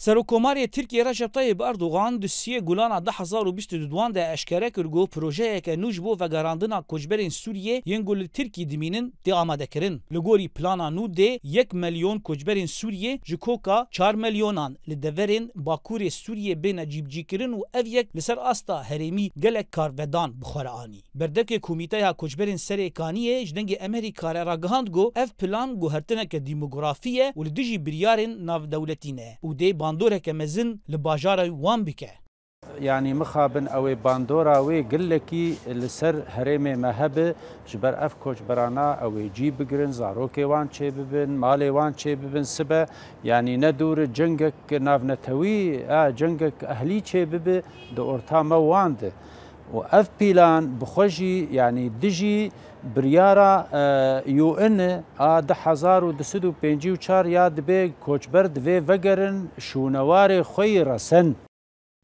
سەرۆکۆماری تورکیە ڕەجەب تایب ئەردوغان دوسیە گولانە 2022 de eşkere kir got projeyeke nû ji bo vegerandina koçberên Sûriyê yên ku li Tirkî dimînin tê amadekirin. Li gorî plana nû de 1 milyon koçberên Sûriyê ji koka 4 milyonan li deverên Bakurê Sûriyê bêne cîbcîkirin û ev yek li ser asta herêmî gelek karvedan bixwere anî. Berdevkê Komîteya Koçberên Serêkaniyê ji dengê Amerîka re ragihand got ev plan guhertineke dîmografî ye û li dijî biryarên navdewletî ne û dê bandoreke mezin li bajara wan bike. يعني مخابن او باندورا وي قلكي لسر هريمي مهبه جبر اف كوچ برانا او جي بگرن زاروكي وان چه ببن مالي وان چه ببن سبه يعني ندور جنگك نافنتوي جنگك اهلي چه ببه دو اورتاما واند و اف بلان بخوجي يعني دجي بريارا يو ان 2054 يا دبي كوچبر دبي وگرن شونوار خوي رسن.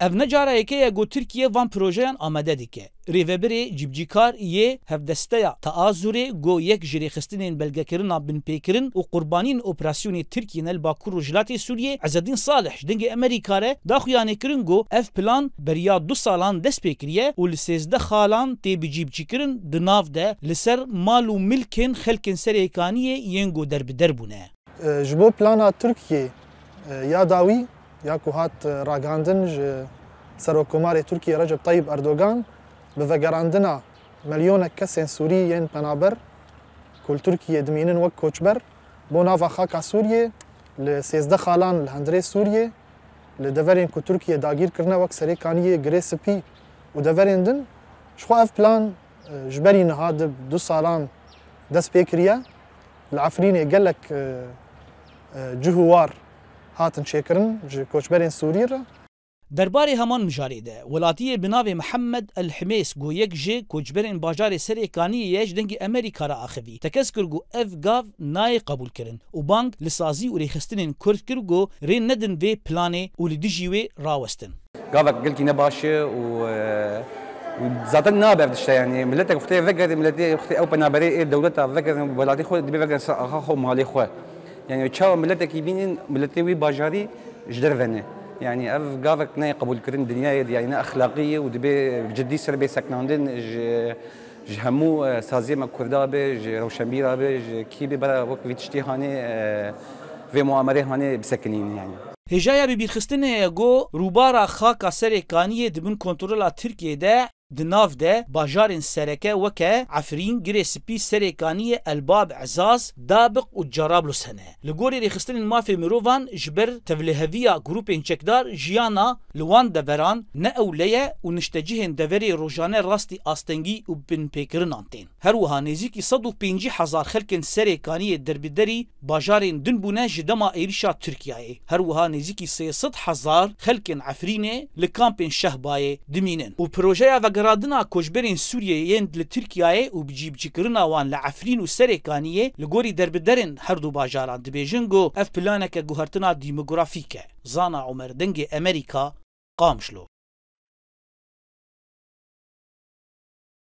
Ev ne carayeke got Tirkiye van projeyan amade dike. Rêveberê cîbcîkar yê hevdesteya Taazurê got yek ji rêxistinên belgekirina binpêkirin û qurbanîn operasyonê Tirkiyê nel Bakur û Jilatê Sûriyê Ezzedîn Salih ji dengê Amerîka re daxuyanêkirin got ev plan beriya 2 salan dest pê kiriye û li 13 xalan tê bi cîbcîkirin di nav de li ser mal û milkên xelkên serêkaniyê yên got derbider bûne. Ji bo plana Tirkiyê ya dawî ya ku hat ragandin ji Serokkomarê Tirkiye Recep Tayyip Erdogan bi vegerandina milyonek kesên Sûrî yên penaber ku li Tirkiyê dimînin wek koçber bo nava xaka Sûriyê li 13 xalan li hundirê Sûriyê li deverên ku Tirkiye dagîr kirine wek serêkaniyê girê spî û deverên din ji xwe ev plan ji berî niha di 2 salan dest pê kiriye li Efrînê gelek cih û war هاتن شكرن جي كوچبرين سوري را دربارê heman mijarê de welatiyê bi navê Mihemed el-Himês got yek ji koçberên bajarê Serêkaniyê ji dengê Amerîka re axivî. Tekez kir got ev gav nayê qebûl kirin û bang li sazî û rêxistinên Kurd kir got rê nedin vê planê û li dijî wê rawestin. Gavek gelkî ne baş e û zaten nabe ev tişte yani milletek xwe veger milletê xwe ew penaberê dewleta veger welatî xwe dibe veger ser axa xwe malê xwe. يعني تشاو ملتك يبين ملتي وي باجاري جدرفنه يعني اف قافك ناي قبول كرين دنيا يعني اخلاقيه ودبي جدي سربي سكناندن جهمو سازي ما كردابه روشنبيرا به كيبي برا وقت فيتشتي هاني في مؤامره هاني بسكنين يعني هجایا bi birxistinê got rûbara xaka serêkaniyê dibin kontrola Tirkiyêde di nav de bajarên sereke weke Efrîn, Girê Spî, Serêkaniyê, Elbab, Ezaz, Dabiq û Carablus hene. Li gorî rêxistinên mafê mirovan ji ber tevlîheviya grûpên çekdar jiyana li wan deveran ne ewle ye û niştecihên deverê rojane rastî astengî û binpêkirinan tên. Her wiha nêzîkî 150 hezar xelkên Serêkaniyê derbiderî bajarên din bûne ji dema êrişa Tirkiyeyê. Her wiha nêzîkî 300 hezar xelkên Efrînê li kampên Şehbayê dimînin. û projeya vegeradina koçberên Sûriyê yên li Tirkiyeyê û bi cîbcîkirina wan li Efrîn û Serêkaniyê li gorî derbiderên her du bajaran dibêjin got ev planeke guhertina dîmografîk e. Zana Umer dengê Amerîka qamişlo.